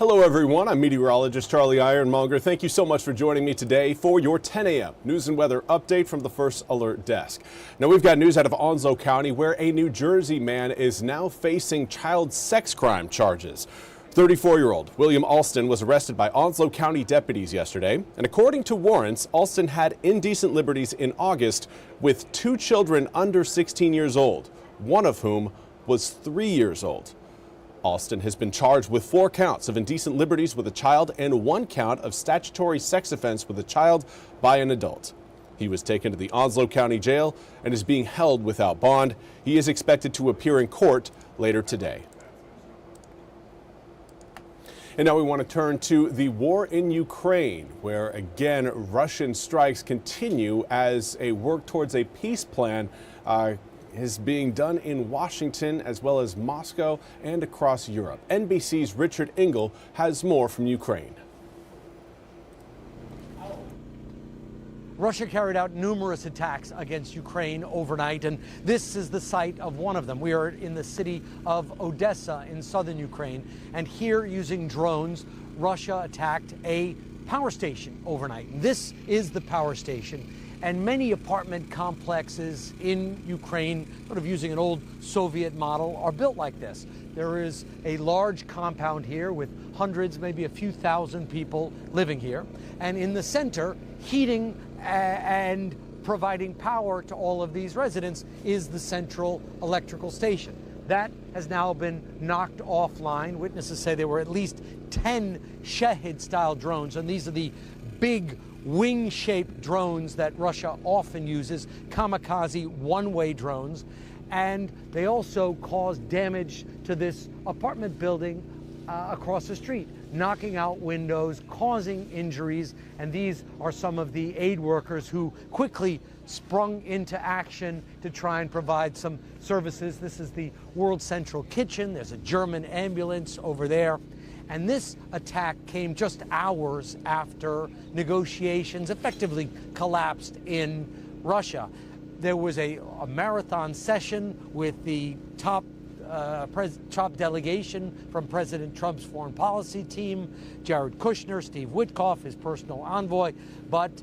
Hello everyone, I'm Meteorologist Charlie Ironmonger. Thank you so much for joining me today for your 10 a.m. news and weather update from the First Alert Desk. Now we've got news out of Onslow County where a New Jersey man is now facing child sex crime charges. 34-year-old William Alston was arrested by Onslow County deputies yesterday, and according to warrants, Alston had indecent liberties in August with 2 children under 16 years old, one of whom was 3 years old. Alston has been charged with 4 counts of indecent liberties with a child and 1 count of statutory sex offense with a child by an adult. He was taken to the Onslow County Jail and is being held without bond. He is expected to appear in court later today. And now we want to turn to the war in Ukraine, where again Russian strikes continue as a work towards a peace plan is being done in Washington as well as Moscow and across Europe. NBC's Richard Engel has more from Ukraine. Russia carried out numerous attacks against Ukraine overnight, and this is the site of one of them. We are in the city of Odessa in southern Ukraine, and here, using drones, Russia attacked a power station overnight. This is the power station, and many apartment complexes in Ukraine, sort of using an old Soviet model, are built like this. There is a large compound here with hundreds, maybe a few thousand people living here, and in the center, heating and providing power to all of these residents is the central electrical station. That has now been knocked offline. Witnesses say there were at least 10 Shahid-style drones, and these are the big wing-shaped drones that Russia often uses, kamikaze one-way drones, and they also caused damage to this apartment building across the street, knocking out windows, causing injuries, and these are some of the aid workers who quickly sprung into action to try and provide some services. This is the World Central Kitchen. There's a German ambulance over there. And this attack came just hours after negotiations effectively collapsed in Russia. There was a marathon session with the top delegation from President Trump's foreign policy team, Jared Kushner, Steve Witkoff, his personal envoy. But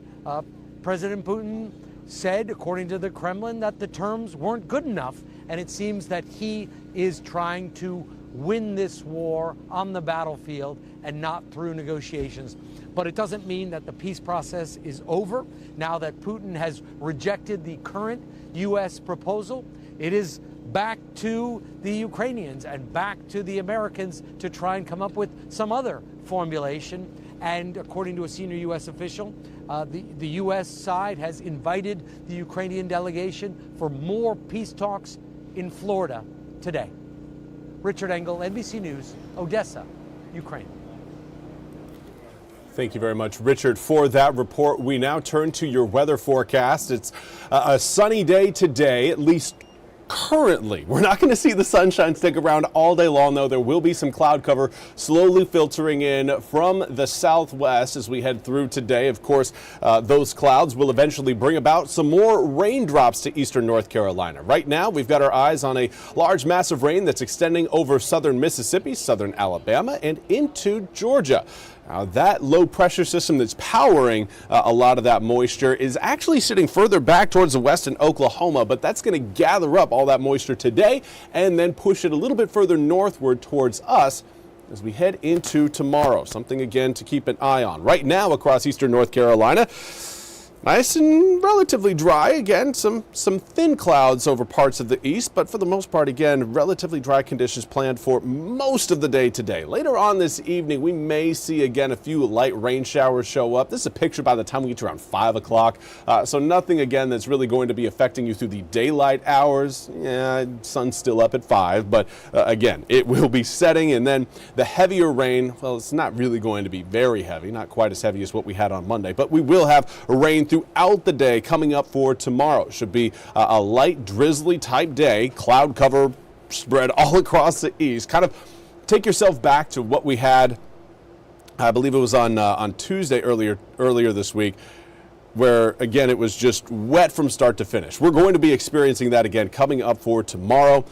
President Putin said, according to the Kremlin, that the terms weren't good enough. And it seems that he is trying to win this war on the battlefield and not through negotiations. But it doesn't mean that the peace process is over. Now that Putin has rejected the current U.S. proposal, it is back to the Ukrainians and back to the Americans to try and come up with some other formulation. And according to a senior U.S. official, the U.S. side has invited the Ukrainian delegation for more peace talks in Florida today. Richard Engel, NBC News, Odessa, Ukraine. Thank you very much, Richard, for that report. We now turn to your weather forecast. It's a sunny day today, at least currently. We're not going to see the sunshine stick around all day long, though. There will be some cloud cover slowly filtering in from the southwest as we head through today. Of course, those clouds will eventually bring about some more raindrops to eastern North Carolina. Right now, we've got our eyes on a large mass of rain that's extending over southern Mississippi, southern Alabama, and into Georgia. Now, that low pressure system that's powering a lot of that moisture is actually sitting further back towards the west in Oklahoma, but that's going to gather up all that moisture today and then push it a little bit further northward towards us as we head into tomorrow. Something, again, to keep an eye on. Right now, across eastern North Carolina, nice and relatively dry. Again, some thin clouds over parts of the east, but for the most part, again, relatively dry conditions planned for most of the day today. Later on this evening, we may see again a few light rain showers show up. This is a picture by the time we get to around 5 o'clock. So nothing again that's really going to be affecting you through the daylight hours. Yeah, sun's still up at 5, but again, it will be setting, and then the heavier rain, well, it's not really going to be very heavy, not quite as heavy as what we had on Monday, but we will have rain throughout the day coming up for tomorrow. Should be a light drizzly type day, cloud cover spread all across the east. Kind of take yourself back to what we had, I believe it was on Tuesday earlier this week. where, again, it was just wet from start to finish. We're going to be experiencing that again coming up for tomorrow.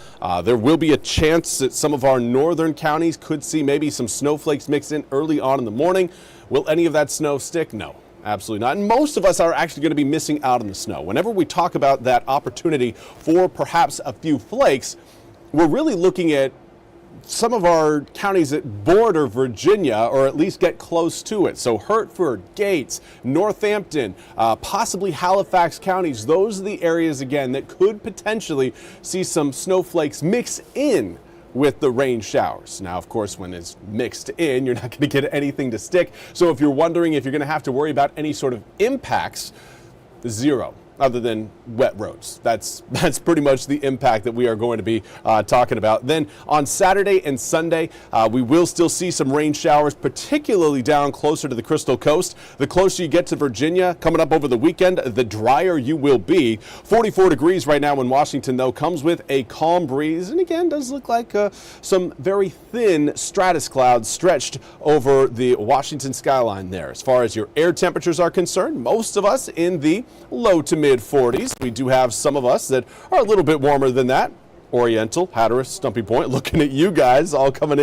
There will be a chance that some of our northern counties could see maybe some snowflakes mixed in early on in the morning. Will any of that snow stick? No, absolutely not. And most of us are actually going to be missing out on the snow. Whenever we talk about that opportunity for perhaps a few flakes, we're really looking at some of our counties that border Virginia, or at least get close to it. So Hertford, Gates, Northampton, possibly Halifax counties. Those are the areas, again, that could potentially see some snowflakes mix in with the rain showers. Now, of course, when it's mixed in, you're not going to get anything to stick. So if you're wondering if you're going to have to worry about any sort of impacts, zero. Other than wet roads. That's pretty much the impact that we are going to be talking about. Then on Saturday and Sunday, we will still see some rain showers, particularly down closer to the Crystal Coast. The closer you get to Virginia, coming up over the weekend, the drier you will be. 44 degrees right now in Washington, though, comes with a calm breeze. And again, does look like some very thin stratus clouds stretched over the Washington skyline there. As far as your air temperatures are concerned, most of us in the low to mid 40s. We do have some of us that are a little bit warmer than that. Oriental, Hatteras, Stumpy Point, looking at you guys all coming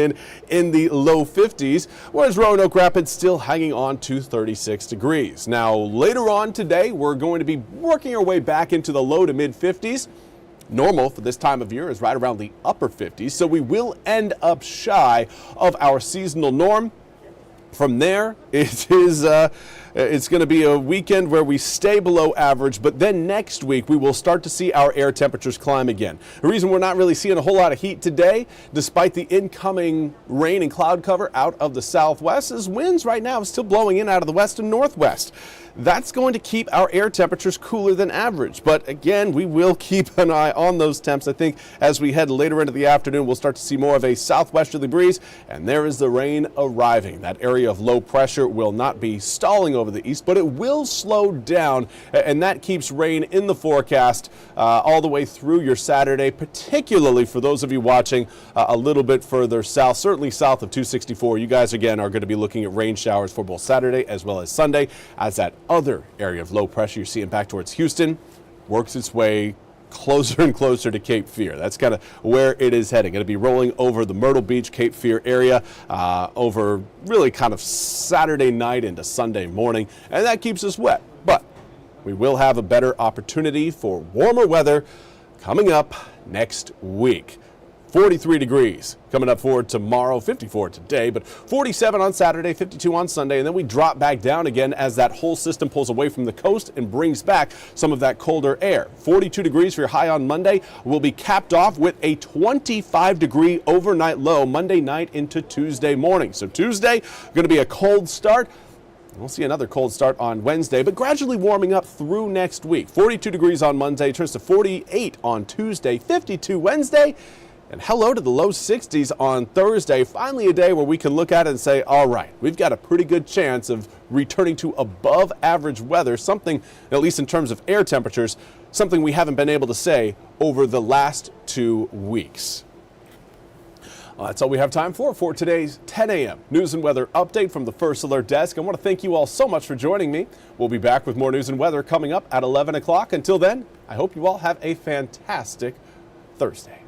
in the low 50s, whereas Roanoke Rapids still hanging on to 36 degrees. Now, later on today, we're going to be working our way back into the low to mid 50s. Normal for this time of year is right around the upper 50s, so we will end up shy of our seasonal norm. From there, it's going to be a weekend where we stay below average, but then next week we will start to see our air temperatures climb again. The reason we're not really seeing a whole lot of heat today, despite the incoming rain and cloud cover out of the southwest, is winds right now still blowing in out of the west and northwest. That's going to keep our air temperatures cooler than average. But again, we will keep an eye on those temps. I think as we head later into the afternoon, we'll start to see more of a southwesterly breeze, and there is the rain arriving. That area of low pressure will not be stalling over the east, but it will slow down, and that keeps rain in the forecast all the way through your Saturday, particularly for those of you watching a little bit further south, certainly south of 264. You guys, again, are going to be looking at rain showers for both Saturday as well as Sunday, as that other area of low pressure you're seeing back towards Houston works its way closer and closer to Cape Fear. That's kind of where it is heading. Going to be rolling over the Myrtle Beach, Cape Fear area over really kind of Saturday night into Sunday morning, and that keeps us wet. But we will have a better opportunity for warmer weather coming up next week. 43 degrees coming up for tomorrow, 54 today, but 47 on Saturday, 52 on Sunday, and then we drop back down again as that whole system pulls away from the coast and brings back some of that colder air. 42 degrees for your high on Monday. Will be capped off with a 25-degree overnight low Monday night into Tuesday morning. So Tuesday, going to be a cold start. We'll see another cold start on Wednesday, but gradually warming up through next week. 42 degrees on Monday, turns to 48 on Tuesday, 52 Wednesday, and hello to the low 60s on Thursday. Finally a day where we can look at it and say, all right, we've got a pretty good chance of returning to above average weather, something, at least in terms of air temperatures, something we haven't been able to say over the last 2 weeks. That's all we have time for today's 10 a.m. news and weather update from the First Alert Desk. I want to thank you all so much for joining me. We'll be back with more news and weather coming up at 11 o'clock. Until then, I hope you all have a fantastic Thursday.